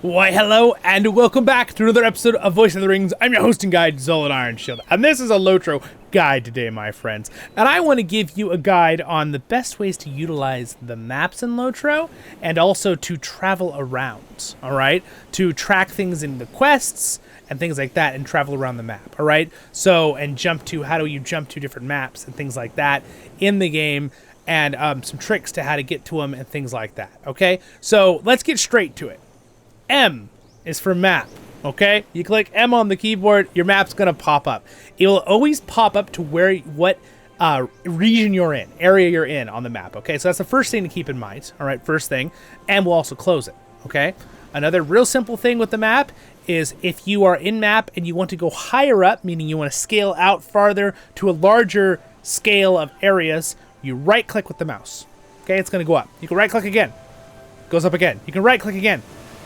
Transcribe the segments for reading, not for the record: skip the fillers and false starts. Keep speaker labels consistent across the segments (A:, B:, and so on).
A: Why, hello, and welcome back to another episode of Voice of the Rings. I'm your hosting guide, Zollin Ironshield, and this is a LOTRO guide today, my friends. And I want to give you a guide on the best ways to utilize the maps in LOTRO, and also to travel around, alright? To track things in the quests, and things like that, and travel around the map, alright? So, and how do you jump to different maps, and things like that in the game, and some tricks to how to get to them, and things like that, okay? So, let's get straight to it. M is for map, okay? You click M on the keyboard, your map's gonna pop up. It will always pop up to what region you're in, area you're in on the map, okay? So that's the first thing to keep in mind, all right? First thing, and we'll also close it, okay? Another real simple thing with the map is if you are in map and you want to go higher up, meaning you want to scale out farther to a larger scale of areas, you right-click with the mouse, okay? It's gonna go up. You can right-click again, goes up again. You can right-click again,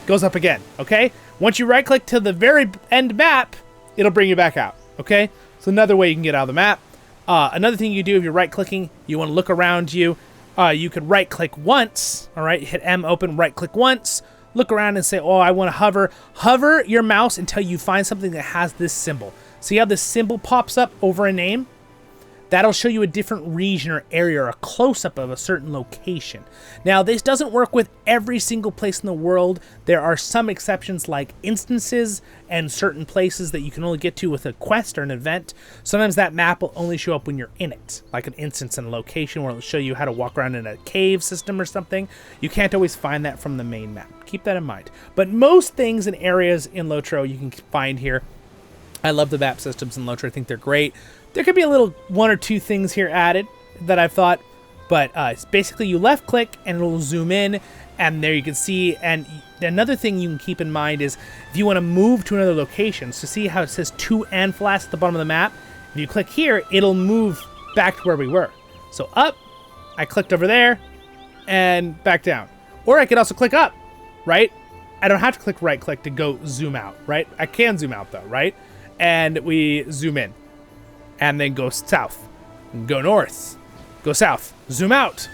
A: goes up again, okay? Once you right-click to the very end map, it'll bring you back out, okay? So another way you can get out of the map. Another thing you do if you're right-clicking, you want to look around you, you could right-click once, all right? Hit M, open, right-click once, look around and say, oh, I want to hover. Hover your mouse until you find something that has this symbol. See how this symbol pops up over a name? That'll show you a different region or area or a close-up of a certain location. Now, this doesn't work with every single place in the world. There are some exceptions like instances and certain places that you can only get to with a quest or an event. Sometimes that map will only show up when you're in it, like an instance and a location where it'll show you how to walk around in a cave system or something. You can't always find that from the main map. Keep that in mind. But most things and areas in LOTRO you can find here. I love the map systems in LOTRO. I think they're great. There could be a little one or two things here added that I've thought, but it's basically you left click and it'll zoom in, and there you can see. And another thing you can keep in mind is if you want to move to another location, so see how it says to and flash at the bottom of the map? If you click here, it'll move back to where we were. So up, I clicked over there, and back down. Or I could also click up, right? I don't have to click right click to go zoom out, right? I can zoom out though, right? And we zoom in. And then go south, go north, go south, zoom out,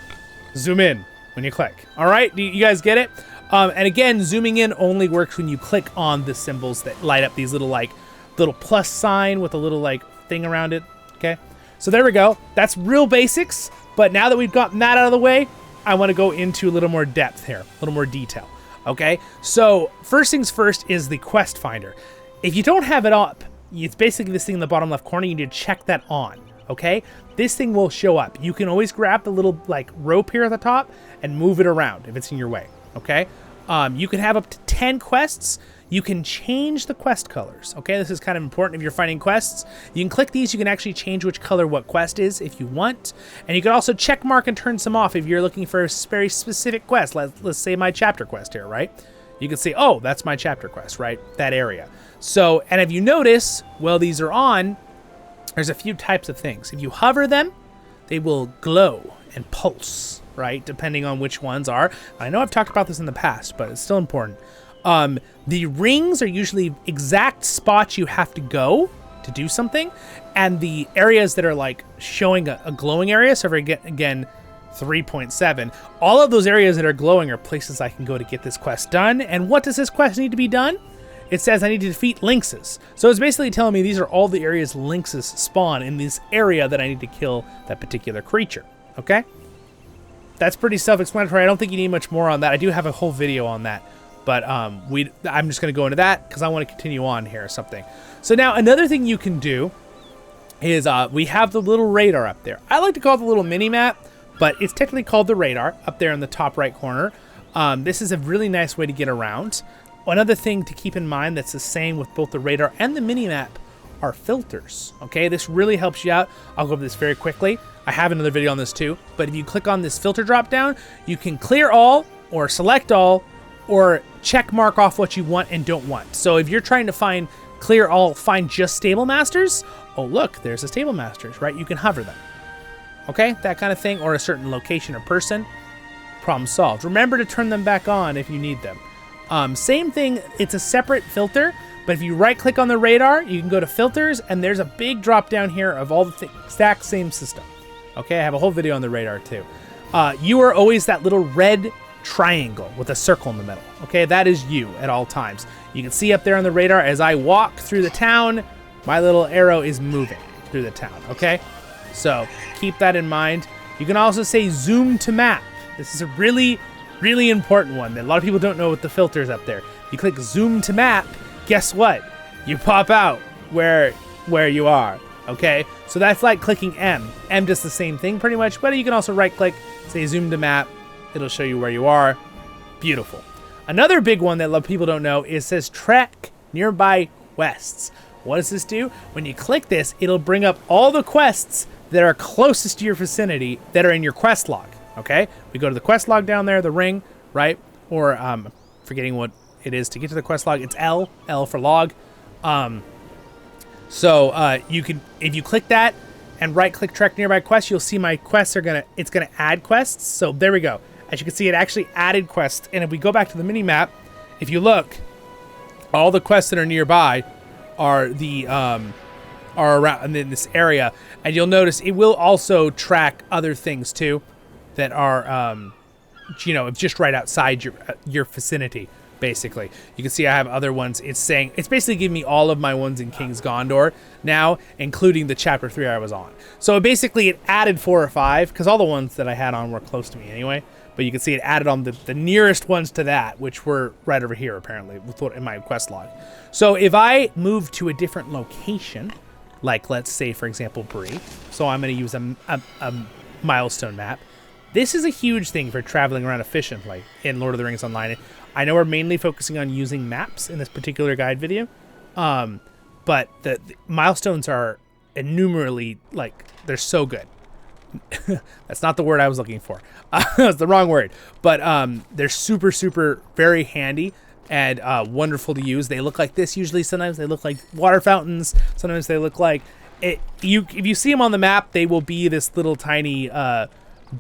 A: zoom in when you click. All right, do you guys get it? And again, zooming in only works when you click on the symbols that light up these little plus sign with a little like thing around it. Okay, so there we go. That's real basics. But now that we've gotten that out of the way, I want to go into a little more depth here, a little more detail. Okay, so first things first is the quest finder. If you don't have it up, it's basically this thing in the bottom left corner. You need to check that on, okay? This thing will show up. You can always grab the little like rope here at the top and move it around if it's in your way, okay? You can have up to 10 quests. You can change the quest colors, okay? This is kind of important if you're finding quests. You can click these. You can actually change which color what quest is if you want. And you can also check mark and turn some off if you're looking for a very specific quest. Let's say my chapter quest here, right? You can see, oh, that's my chapter quest, right? That area. So, and if you notice, while these are on, there's a few types of things. If you hover them, they will glow and pulse, right? Depending on which ones are. I know I've talked about this in the past, but it's still important. The rings are usually exact spots you have to go to do something. And the areas that are like showing a glowing area, so again, 3.7, all of those areas that are glowing are places I can go to get this quest done. And what does this quest need to be done? It says I need to defeat lynxes. So it's basically telling me these are all the areas lynxes spawn in this area that I need to kill that particular creature, okay? That's pretty self-explanatory. I don't think you need much more on that. I do have a whole video on that, but I'm just gonna go into that because I want to continue on here or something. So now another thing you can do is we have the little radar up there. I like to call it the little mini-map, but it's technically called the radar up there in the top right corner. This is a really nice way to get around. Another thing to keep in mind that's the same with both the radar and the mini-map are filters, okay? This really helps you out. I'll go over this very quickly. I have another video on this too, but if you click on this filter drop down, you can clear all or select all or check mark off what you want and don't want. So if you're trying to find clear all, find just stable masters, oh look, there's the stable masters, right? You can hover them, okay? That kind of thing, or a certain location or person, problem solved. Remember to turn them back on if you need them. Same thing, it's a separate filter, but if you right click on the radar, you can go to filters and there's a big drop down here of all the exact same system. Okay, I have a whole video on the radar too. You are always that little red triangle with a circle in the middle. Okay, that is you at all times. You can see up there on the radar as I walk through the town, my little arrow is moving through the town. Okay, so keep that in mind. You can also say zoom to map. This is a really, really important one that a lot of people don't know with the filters up there. You click zoom to map, guess what? You pop out where you are. Okay, so that's like clicking M. M does the same thing pretty much, but you can also right click, say zoom to map. It'll show you where you are. Beautiful. Another big one that a lot of people don't know is says track nearby quests. What does this do? When you click this, it'll bring up all the quests that are closest to your vicinity that are in your quest log. Okay, we go to the quest log down there, the ring, right? Or forgetting what it is to get to the quest log. It's L for log. So you can, if you click that and right click track nearby quests, you'll see my quests are it's gonna add quests. So there we go. As you can see, it actually added quests. And if we go back to the mini map, if you look, all the quests that are nearby are the are around in this area, and you'll notice it will also track other things too that are you know, just right outside your vicinity. Basically, you can see I have other ones. It's basically giving me all of my ones in King's Gondor now, including the chapter 3 I was on. So basically it added 4 or 5 because all the ones that I had on were close to me anyway. But you can see it added on the nearest ones to that, which were right over here apparently in my quest log. So if I move to a different location, like let's say for example Bree, so I'm going to use a milestone map. This is a huge thing for traveling around efficiently in Lord of the Rings Online. I know we're mainly focusing on using maps in this particular guide video, but the milestones are innumerably, like, they're so good. That's not the word I was looking for. That's the wrong word. But they're super, super, very handy and wonderful to use. They look like this usually. Sometimes they look like water fountains. Sometimes they look like... If you see them on the map, they will be this little tiny...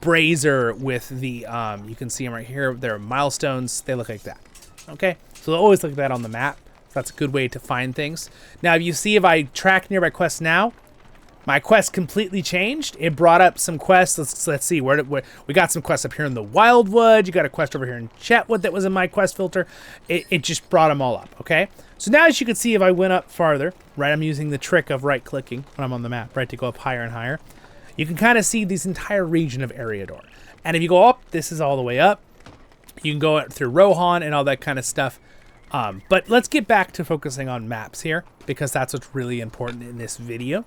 A: brazier with the you can see them right here. They're milestones. They look like that. Okay, so they'll always look like that on the map. That's a good way to find things. Now, if you see, if I track nearby quests now, my quest completely changed. It brought up some quests. Let's see where we got some quests up here in the Wildwood. You got a quest over here in Chetwood that was in my quest filter. It just brought them all up. Okay, so now as you can see, if I went up farther, right, I'm using the trick of right clicking when I'm on the map, right, to go up higher and higher. You can kind of see this entire region of Eriador. And if you go up, this is all the way up. You can go out through Rohan and all that kind of stuff. But let's get back to focusing on maps here, because that's what's really important in this video.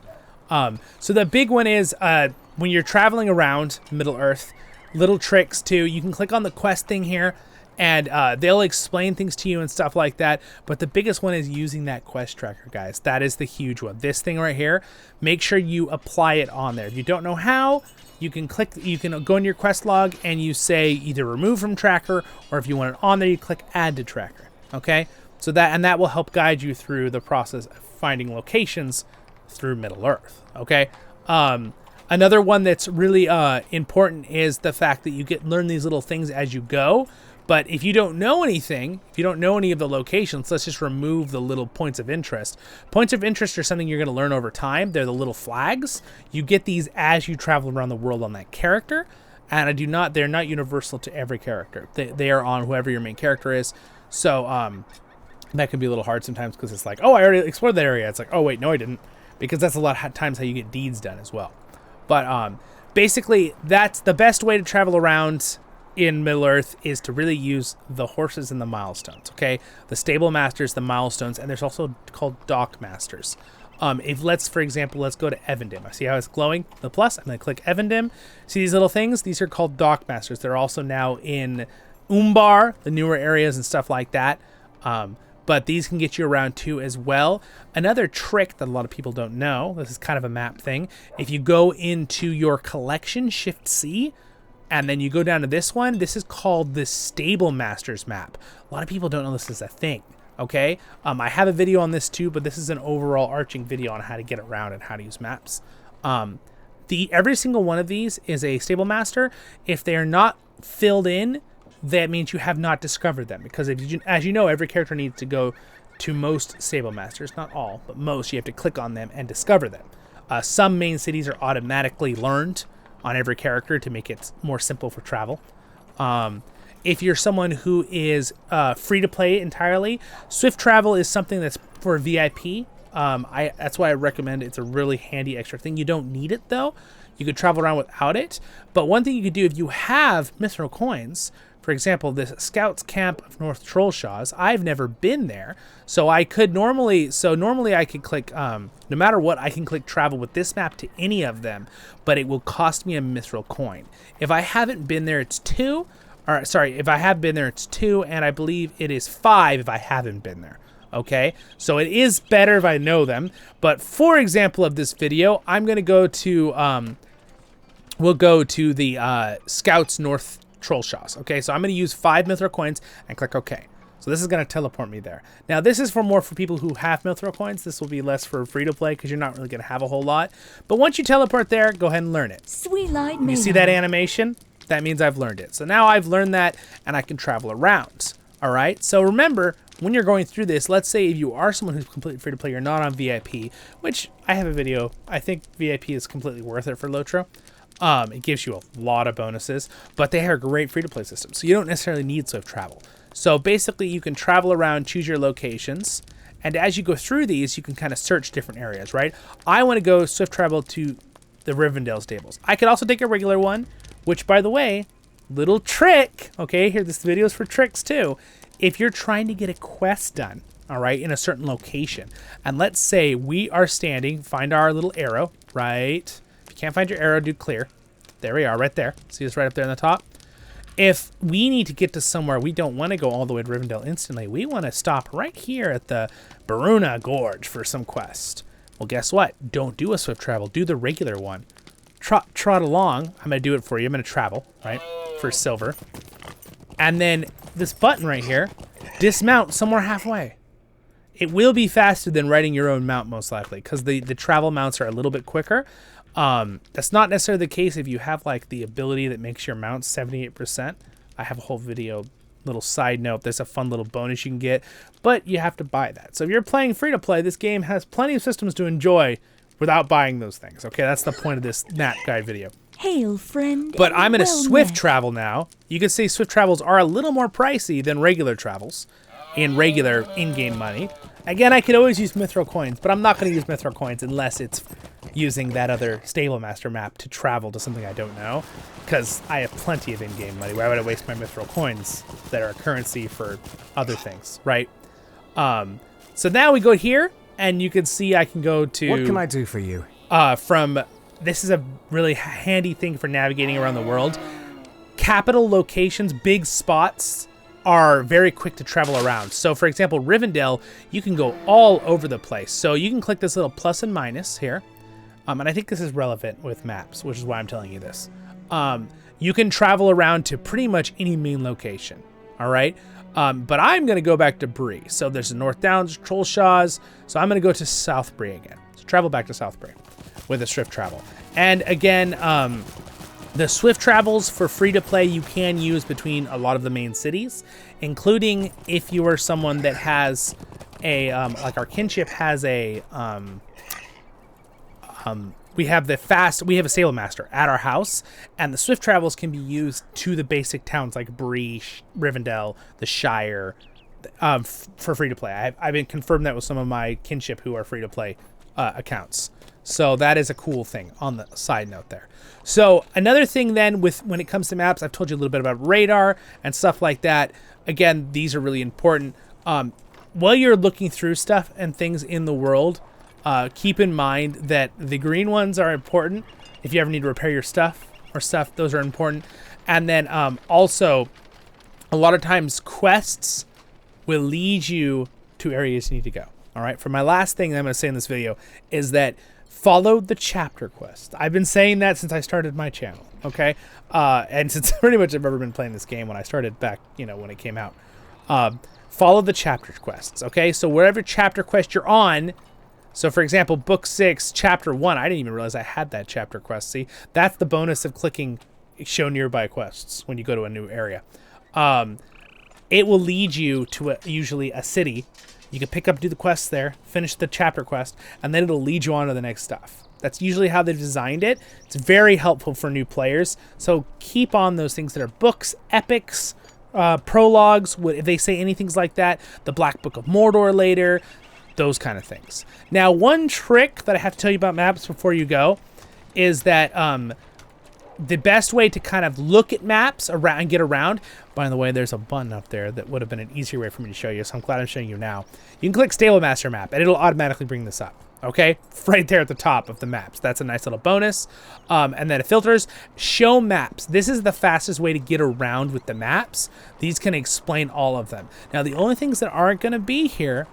A: So the big one is when you're traveling around Middle-earth, little tricks too. You can click on the quest thing here, and they'll explain things to you and stuff like that. But the biggest one is using that quest tracker, guys. That is the huge one. This thing right here, make sure you apply it on there. If you don't know how, you can go in your quest log and you say either remove from tracker, or if you want it on there, you click add to tracker. Okay, so that will help guide you through the process of finding locations through Middle-earth. Okay. Another one that's really important is the fact that you learn these little things as you go. But if you don't know anything, if you don't know any of the locations, let's just remove the little points of interest. Points of interest are something you're going to learn over time. They're the little flags. You get these as you travel around the world on that character. And they're not universal to every character. They are on whoever your main character is. So that can be a little hard sometimes because it's like, oh, I already explored that area. It's like, oh, wait, no, I didn't. Because that's a lot of times how you get deeds done as well. But basically, that's the best way to travel around in Middle-earth is to really use the horses and the milestones, okay? The stable masters, the milestones, and there's also called dock masters. For example, let's go to Evendim. I see how it's glowing, the plus. I'm going to click Evendim. See these little things? These are called dock masters. They're also now in Umbar, the newer areas and stuff like that. But these can get you around too as well. Another trick that a lot of people don't know, this is kind of a map thing. If you go into your collection, Shift C, and then you go down to this one, this is called the Stable Masters map. A lot of people don't know this is a thing, okay? I have a video on this too, but this is an overall arching video on how to get around and how to use maps. Every single one of these is a Stable Master. If they are not filled in, that means you have not discovered them. Because as you know, every character needs to go to most Stable Masters. Not all, but most. You have to click on them and discover them. Some main cities are automatically learned on every character to make it more simple for travel. if you're someone who is free to play entirely, swift travel is something that's for VIP. That's why I recommend it. It's a really handy extra thing. You don't need it though. You could travel around without it. But one thing you could do if you have mithril coins, for example, this Scouts Camp of North Trollshaws, I've never been there. So I could normally I could click, no matter what, I can click travel with this map to any of them, but it will cost me a mithril coin. If I haven't been there, it's 2. Or sorry, if I have been there, it's 2, and I believe it is 5 if I haven't been there. Okay, so it is better if I know them. But for example of this video, I'm gonna go to we'll go to the Scouts North Trollshaws. Okay, so I'm gonna use 5 mithril coins and click OK. So this is gonna teleport me there. Now this is more for people who have mithril coins. This will be less for free to play because you're not really gonna have a whole lot. But once you teleport there, go ahead and learn it.
B: Sweet-eyed
A: You see that animation? That means I've learned it. So now I've learned that and I can travel around. All right, so remember, when you're going through this, let's say if you are someone who's completely free to play, you're not on VIP, which I have a video. I think VIP is completely worth it for LOTRO. It gives you a lot of bonuses, but they have a great free to play system, so you don't necessarily need swift travel. So basically, you can travel around, choose your locations, and as you go through these, you can kind of search different areas, right? I want to go swift travel to the Rivendell stables. I could also take a regular one, which, by the way, little trick, okay, here, this video is for tricks too. If you're trying to get a quest done, all right, in a certain location, and let's say we are standing, find our little arrow, right? If you can't find your arrow, do clear. There we are, right there. See this right up there on the top? If we need to get to somewhere, we don't want to go all the way to Rivendell instantly. We want to stop right here at the Baruna Gorge for some quest. Well, guess what? Don't do a swift travel. Do the regular one. Trot along. I'm going to do it for you. I'm going to travel, right, for silver. And then this button right here, dismount somewhere halfway. It will be faster than riding your own mount, most likely, because the travel mounts are a little bit quicker. That's not necessarily the case if you have like the ability that makes your mount 78%. I have a whole video, little side note. There's a fun little bonus you can get, but you have to buy that. So if you're playing free to play, this game has plenty of systems to enjoy without buying those things. Okay, that's the point of this map guide video.
B: Hail, friend.
A: But I'm going to
B: well
A: swift
B: met.
A: travel now. You can see swift travels are a little more pricey than regular travels in regular in-game money. Again, I could always use mithril coins, but I'm not going to use mithril coins unless it's using that other Stable Master map to travel to something I don't know, because I have plenty of in-game money. Why would I waste my mithril coins that are a currency for other things, right? So now we go here, and you can see I can go to...
C: What can I do for you?
A: This is a really handy thing for navigating around the world. Capital locations, big spots, are very quick to travel around. So for example, Rivendell, you can go all over the place. So you can click this little plus and minus here. And I think this is relevant with maps, which is why I'm telling you this. You can travel around to pretty much any main location. All right. But I'm going to go back to Bree. So there's the North Downs, Trollshaws. So I'm going to go to South Bree again. So travel back to South Bree with a swift travel. And again, the swift travels for free to play you can use between a lot of the main cities, including if you are someone that has a, like our kinship has a, we have a Stable Master at our house, and the swift travels can be used to the basic towns like Bree, Rivendell, the Shire, for free to play. I've been confirmed that with some of my kinship who are free to play accounts. So that is a cool thing on the side note there. So another thing then when it comes to maps, I've told you a little bit about radar and stuff like that. Again, these are really important. While you're looking through stuff and things in the world, keep in mind that the green ones are important. If you ever need to repair your stuff or stuff, those are important. And then also, a lot of times quests will lead you to areas you need to go. All right. For my last thing that I'm going to say in this video is that follow the chapter quest. I've been saying that since I started my channel, okay? And since pretty much I've ever been playing this game when I started back, when it came out. Follow the chapter quests, okay? So wherever chapter quest you're on, so for example, book 6, chapter 1, I didn't even realize I had that chapter quest. See, that's the bonus of clicking show nearby quests when you go to a new area. It will lead you to usually a city. You can pick up, do the quests there, finish the chapter quest, and then it'll lead you on to the next stuff. That's usually how they've designed it. It's very helpful for new players. So keep on those things that are books, epics, prologues, if they say anything like that, the Black Book of Mordor later, those kind of things. Now, one trick that I have to tell you about maps before you go is that the best way to kind of look at maps around and get around, by the way, there's a button up there that would have been an easier way for me to show you, so I'm glad I'm showing you now. You can click Stable Master Map, and it'll automatically bring this up, okay? Right there at the top of the maps. That's a nice little bonus. And then it filters, show maps. This is the fastest way to get around with the maps. These can explain all of them. Now, the only things that aren't going to be here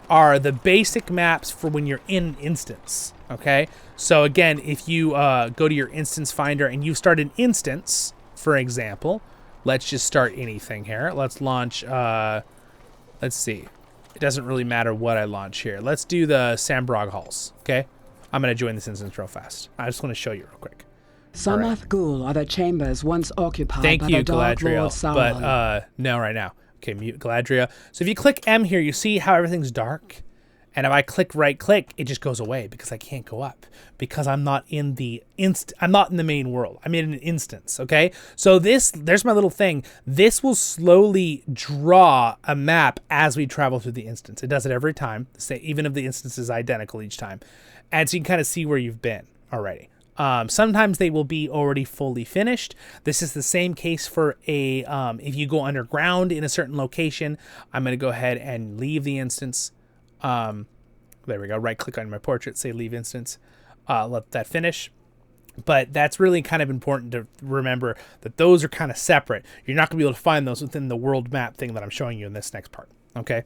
A: are the basic maps for when you're in an instance, okay? So again, if you go to your instance finder and you start an instance, for example, let's just start anything here. Let's launch, let's see. It doesn't really matter what I launch here. Let's do the Sambrog Halls, okay? I'm going to join this instance real fast. I just want to show you real quick.
B: Samath Ghul are the chambers once occupied by the Dark Lord Zollin.
A: But no, right now. Okay, mute Galadriel. So if you click M here, you see how everything's dark? And if I click right click, it just goes away because I can't go up because I'm not in the I'm not in the main world. I'm in an instance, okay? So there's my little thing. This will slowly draw a map as we travel through the instance. It does it every time, even if the instance is identical each time. And so you can kind of see where you've been already. Sometimes they will be already fully finished. This is the same case for a, if you go underground in a certain location, I'm going to go ahead and leave the instance. There we go. Right click on my portrait, say leave instance, let that finish. But that's really kind of important to remember that those are kind of separate. You're not going to be able to find those within the world map thing that I'm showing you in this next part. Okay.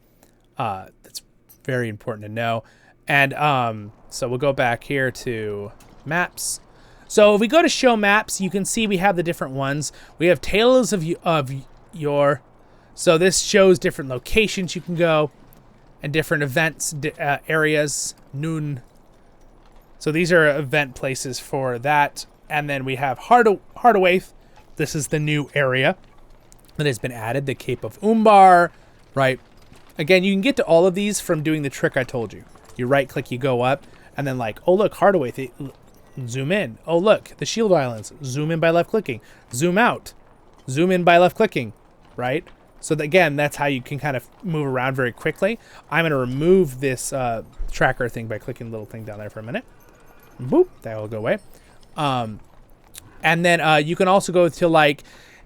A: That's very important to know. And, so we'll go back here to maps. So if we go to show maps, you can see we have the different ones. We have Tales of Yore. So this shows different locations you can go and different events, areas. Noon. So these are event places for that. And then we have Hardawaith. This is the new area that has been added. The Cape of Umbar, right? Again, you can get to all of these from doing the trick I told you. You right click, you go up, and then like, oh look, Hardawaith, zoom in. Oh look, the Shield Islands, zoom in by left clicking. Zoom out, zoom in by left clicking, right? So again, that's how you can kind of move around very quickly. I'm going to remove this tracker thing by clicking the little thing down there for a minute. Boop, that will go away. And then you can also go to like,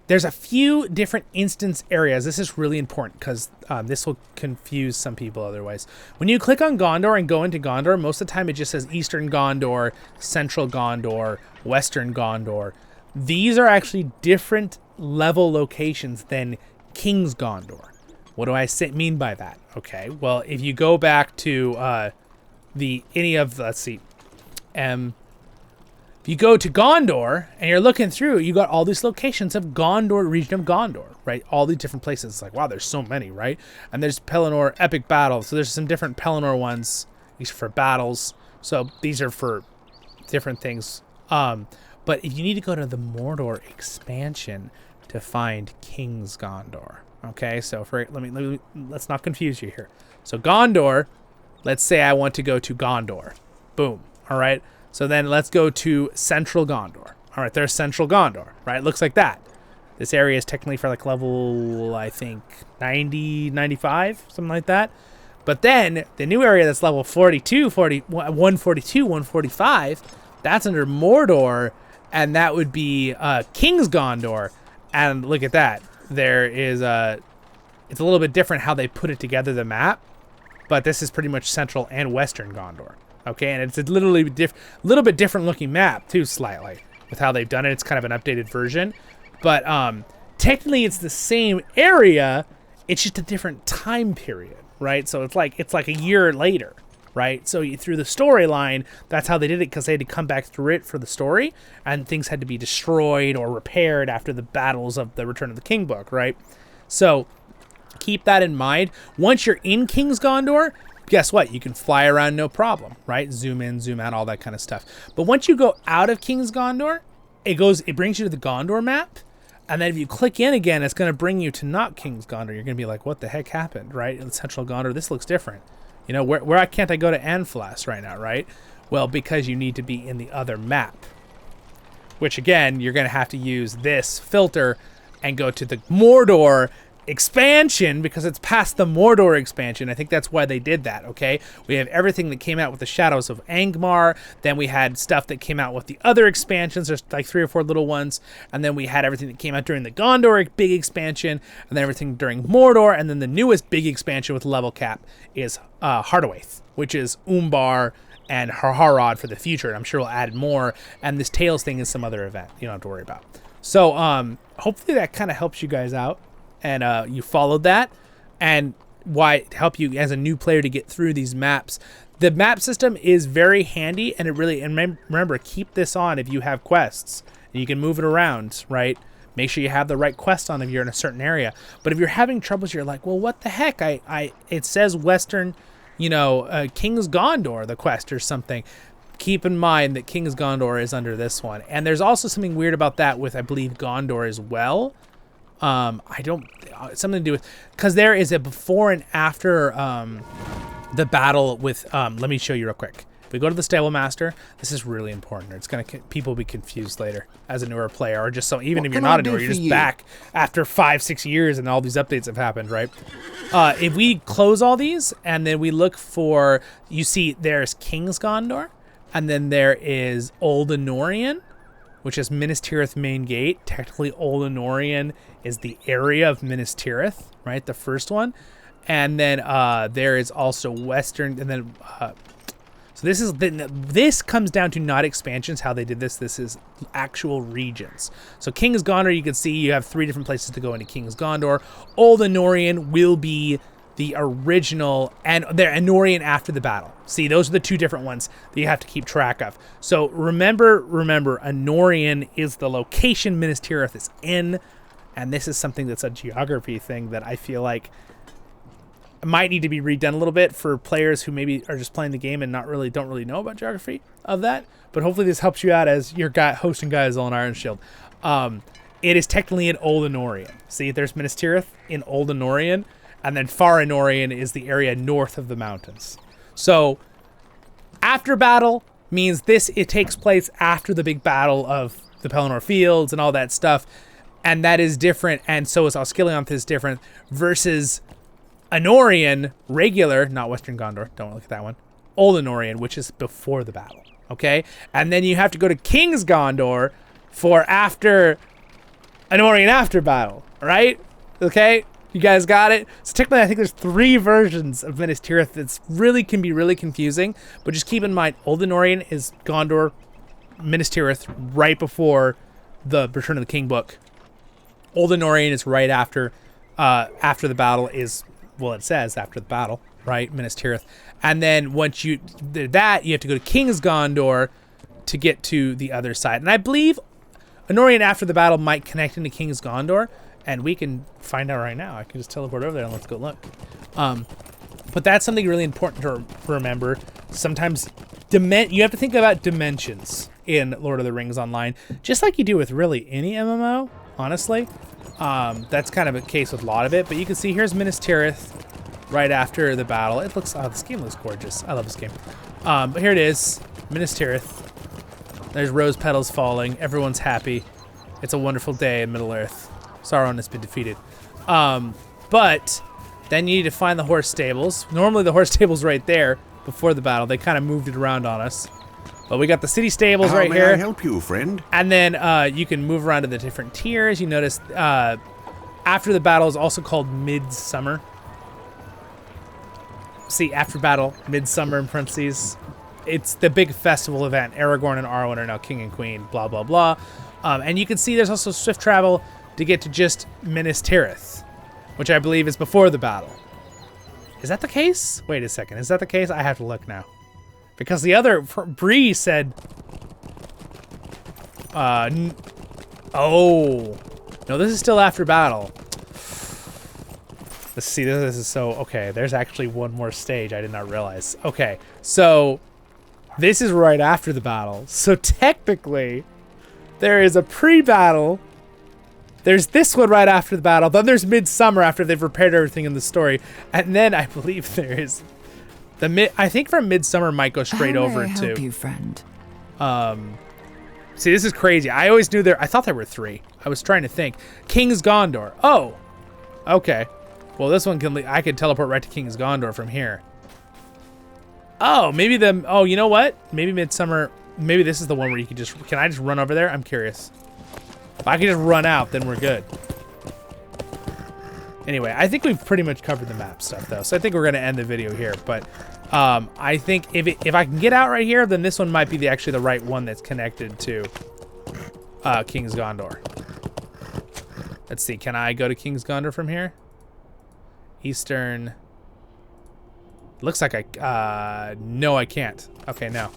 A: there's a few different instance areas. This is really important because this will confuse some people otherwise. When you click on Gondor and go into Gondor, most of the time it just says Eastern Gondor, Central Gondor, Western Gondor. These are actually different level locations than King's Gondor. What do I mean by that? Okay, well, if you go back to let's see, if you go to Gondor and you're looking through, you got all these locations of Gondor, region of Gondor, right? All these different places. It's like, wow, there's so many, right? And there's Pelennor epic battles. So there's some different Pelennor ones. These are for battles. So these are for different things. But if you need to go to the Mordor expansion to find King's Gondor, okay? So let's not confuse you here. So Gondor, let's say I want to go to Gondor. Boom. All right. So then let's go to Central Gondor. All right, there's Central Gondor, right? It looks like that. This area is technically for like level, I think, 90, 95, something like that. But then the new area that's level 142, 145, that's under Mordor, and that would be King's Gondor. And look at that. There is it's a little bit different how they put it together, the map, but this is pretty much Central and Western Gondor. Okay, and it's a little bit different looking map too, slightly, with how they've done it. It's kind of an updated version, but technically it's the same area. It's just a different time period, right? So it's like a year later, right? So through the storyline, that's how they did it, because they had to come back through it for the story, and things had to be destroyed or repaired after the battles of the Return of the King book, right? So keep that in mind. Once you're in King's Gondor, guess what? You can fly around no problem, right? Zoom in, zoom out, all that kind of stuff. But once you go out of King's Gondor, it brings you to the Gondor map. And then if you click in again, it's going to bring you to not King's Gondor. You're going to be like, what the heck happened, right? In Central Gondor, this looks different. You know, where can't I go to Anflas right now, right? Well, because you need to be in the other map. Which, again, you're going to have to use this filter and go to the Mordor expansion, because it's past the Mordor expansion. I think that's why they did that, okay? We have everything that came out with the Shadows of Angmar, then we had stuff that came out with the other expansions, there's like 3 or 4 little ones, and then we had everything that came out during the Gondor big expansion, and then everything during Mordor, and then the newest big expansion with level cap is Hardawaith, which is Umbar and Harharad for the future, and I'm sure we'll add more, and this Tales thing is some other event you don't have to worry about. So hopefully that kind of helps you guys out, and you followed that, and why help you as a new player to get through these maps. The map system is very handy, and it really, and remember, keep this on if you have quests, and you can move it around, right? Make sure you have the right quest on if you're in a certain area. But if you're having troubles, you're like, well, what the heck? It says Western, King's Gondor, the quest or something. Keep in mind that King's Gondor is under this one. And there's also something weird about that with, I believe, Gondor as well. Something to do with, because there is a before and after the battle with, let me show you real quick. If we go to the Stable Master, this is really important. It's going to, people will be confused later as a newer player, or just so, even if you're not a newer, you're just back after 5-6 years and all these updates have happened, right? If we close all these and then we look for, you see there's King's Gondor, and then there is Old Anorian, which is Minas Tirith main gate. Technically, Old Anorian is the area of Minas Tirith, right? The first one. And then there is also Western, and then so this comes down to not expansions, how they did this. This is actual regions. So King's Gondor, you can see you have 3 different places to go into King's Gondor. Old Anorian will be the original, and they're Anorian after the battle. See, those are the 2 different ones that you have to keep track of. So remember, Anorian is the location Minas Tirith is in, and this is something that's a geography thing that I feel like might need to be redone a little bit for players who maybe are just playing the game and don't really know about geography of that. But hopefully this helps you out as your hosting guy is on Ironshield. It is technically in Old Anorian. See, there's Minas Tirith in Old Anorian, and then Far Anorian is the area north of the mountains. So after battle means it takes place after the big battle of the Pelennor Fields and all that stuff, and that is different, and so is Osgiliath is different, versus Anorian, regular, not Western Gondor, don't look at that one, Old Anorian, which is before the battle, okay? And then you have to go to King's Gondor for after Anorian after battle, right? Okay? You guys got it? So technically, I think there's 3 versions of Minas Tirith that can be really confusing, but just keep in mind, Old Anorian is Gondor, Minas Tirith, right before the Return of the King book. Old Anorian is right after the battle is, well, it says after the battle, right? Minas Tirith. And then once you do that, you have to go to King's Gondor to get to the other side. And I believe Anorian after the battle might connect into King's Gondor, and we can find out right now. I can just teleport over there and let's go look. But that's something really important to remember. Sometimes you have to think about dimensions in Lord of the Rings Online, just like you do with really any MMO, honestly. That's kind of a case with a lot of it, but you can see here's Minas Tirith right after the battle. This game looks gorgeous. I love this game. But here it is, Minas Tirith. There's rose petals falling. Everyone's happy. It's a wonderful day in Middle-earth. Sauron has been defeated. But then you need to find the horse stables. Normally the horse stable's right there before the battle. They kind of moved it around on us. But we got the city stables right here.
C: How may I help you, friend?
A: And then you can move around to the different tiers. You notice after the battle is also called Midsummer. See, after battle, Midsummer in parentheses. It's the big festival event. Aragorn and Arwen are now king and queen, blah, blah, blah. And you can see there's also swift travel to get to just Minas Tirith, which I believe is before the battle. Is that the case? Wait a second. Is that the case? I have to look now. Because the other, Bree said, oh, no, this is still after battle. Let's see, this is so, okay, there's actually one more stage I did not realize. Okay, so this is right after the battle. So technically, there is a pre-battle. There's this one right after the battle. Then there's Midsummer after they've repaired everything in the story. And then I believe there is I think from Midsummer might go straight over
D: to.
A: to.
D: Help you, friend?
A: See, this is crazy. I always knew I thought there were 3. I was trying to think. King's Gondor. Oh, okay. Well, this one I could teleport right to King's Gondor from here. Oh, maybe oh, you know what? Maybe Midsummer, maybe this is the one where you can can I just run over there? I'm curious. If I can just run out, then we're good. Anyway, I think we've pretty much covered the map stuff, though. So I think we're going to end the video here. But I think if I can get out right here, then this one might be actually the right one that's connected to King's Gondor. Let's see. Can I go to King's Gondor from here? Eastern. Looks like no, I can't. Okay, no.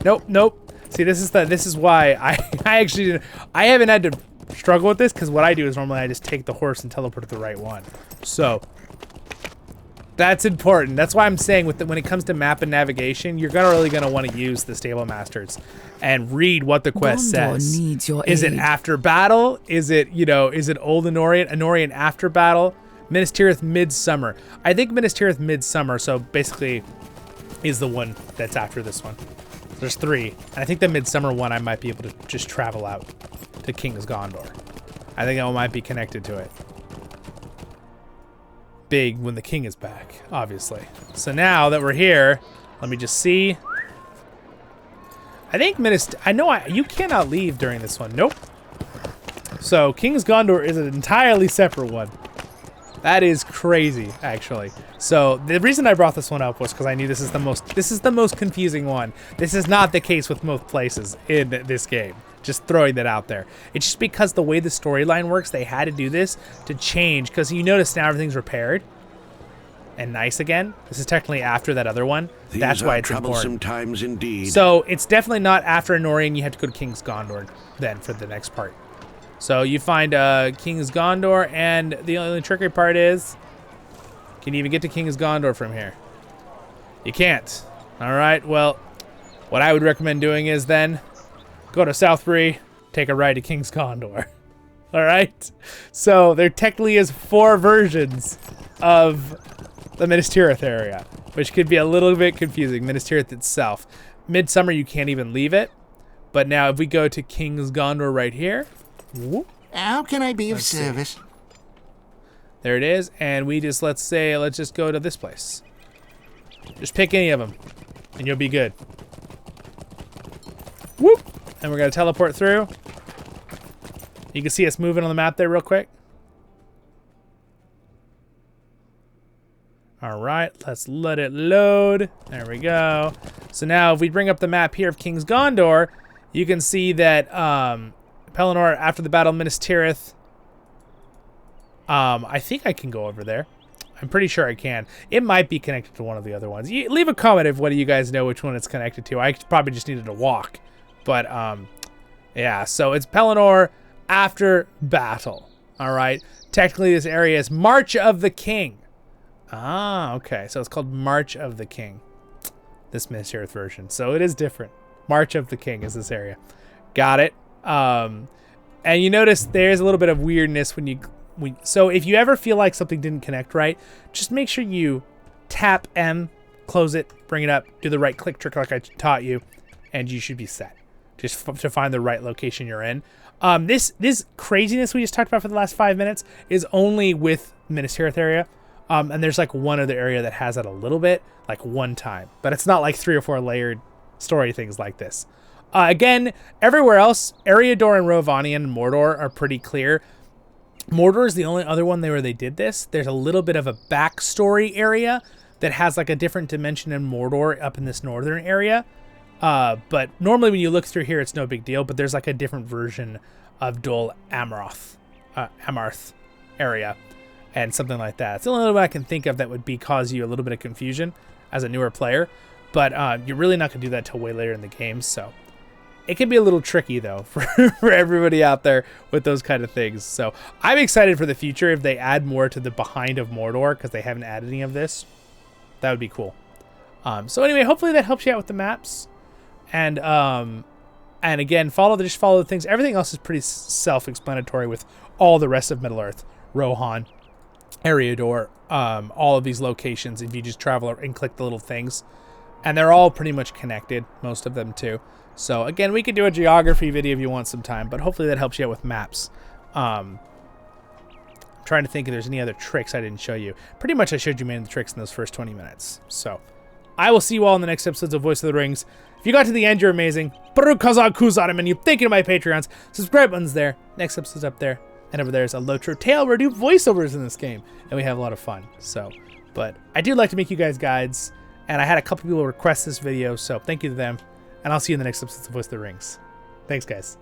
A: Nope. See, this is why I actually didn't. I haven't had to struggle with this because what I do is normally I just take the horse and teleport to the right one. So that's important. That's why I'm saying when it comes to map and navigation, you're really gonna want to use the Stable Masters and read what the quest says.
C: Needs your
A: is
C: aid.
A: it after battle? Is it is it Old Anorian after battle? Minas Tirith Midsummer. I think Minas Tirith Midsummer, so basically is the one that's after this one. There's 3. And I think the Midsummer one I might be able to just travel out to King's Gondor. I think that might be connected to it. Big when the king is back, obviously. So now that we're here, let me just see. I think you cannot leave during this one. Nope. So King's Gondor is an entirely separate one. That is crazy, actually. So the reason I brought this one up was because I knew this is the most confusing one. This is not the case with most places in this game. Just throwing that out there. It's just because the way the storyline works, they had to do this to change. Because you notice now everything's repaired and nice again. This is technically after that other one. That's why it's
D: troublesome
A: important.
D: Times indeed.
A: So it's definitely not after Anorian. You have to go to King's Gondor then for the next part. So you find King's Gondor, and the only tricky part is, can you even get to King's Gondor from here? You can't. All right, well, what I would recommend doing is then go to Southbury, take a ride to King's Gondor. All right? So there technically is 4 versions of the Minas Tirith area, which could be a little bit confusing. Minas Tirith itself. Midsummer, you can't even leave it. But now if we go to King's Gondor right here, whoop.
D: How can I be of service?
A: There it is, and we just, let's just go to this place. Just pick any of them, and you'll be good. Whoop! And we're gonna teleport through. You can see us moving on the map there real quick. All right, let's let it load. There we go. So now if we bring up the map here of King's Gondor, you can see that Pelennor, after the Battle of Minas Tirith, I think I can go over there. I'm pretty sure I can. It might be connected to one of the other ones. Leave a comment if one of you guys know which one it's connected to. I probably just needed to walk. But, yeah, so it's Pelennor after battle. All right. Technically, this area is March of the King. Ah, okay. So it's called March of the King. This Minas Tirith version. So it is different. March of the King is this area. Got it. And you notice there's a little bit of weirdness so if you ever feel like something didn't connect right, just make sure you tap M, close it, bring it up, do the right click trick like I taught you, and you should be set. Just to find the right location you're in. This craziness we just talked about for the last 5 minutes is only with Minas Tirith area. And there's like one other area that has that a little bit, like one time. But it's not like 3 or 4 layered story things like this. Again, everywhere else, Eriador and Rovanian and Mordor are pretty clear. Mordor is the only other one where they did this. There's a little bit of a backstory area that has like a different dimension in Mordor up in this northern area. But normally when you look through here, it's no big deal. But there's like a different version of Dol Amroth area and something like that. It's the only one I can think of that would cause you a little bit of confusion as a newer player. But you're really not going to do that till way later in the game. So it can be a little tricky, though, for everybody out there with those kind of things. So I'm excited for the future if they add more to the behind of Mordor, because they haven't added any of this. That would be cool. So anyway, hopefully that helps you out with the maps. And again, follow the things. Everything else is pretty self-explanatory with all the rest of Middle-earth. Rohan, Eriador, all of these locations, if you just travel and click the little things. And they're all pretty much connected, most of them too. So again, we could do a geography video if you want some time, but hopefully that helps you out with maps. I'm trying to think if there's any other tricks I didn't show you. Pretty much I showed you many of the tricks in those first 20 minutes. So I will see you all in the next episodes of Voice of the Rings. If you got to the end, you're amazing. And you thank you to my Patreons. Subscribe button's there. Next episode's up there. And over there is a LOTRO tale where I do voiceovers in this game. And we have a lot of fun. So, but I do like to make you guys guides. And I had a couple people request this video. So thank you to them. And I'll see you in the next episode of Voice of the Rings. Thanks, guys.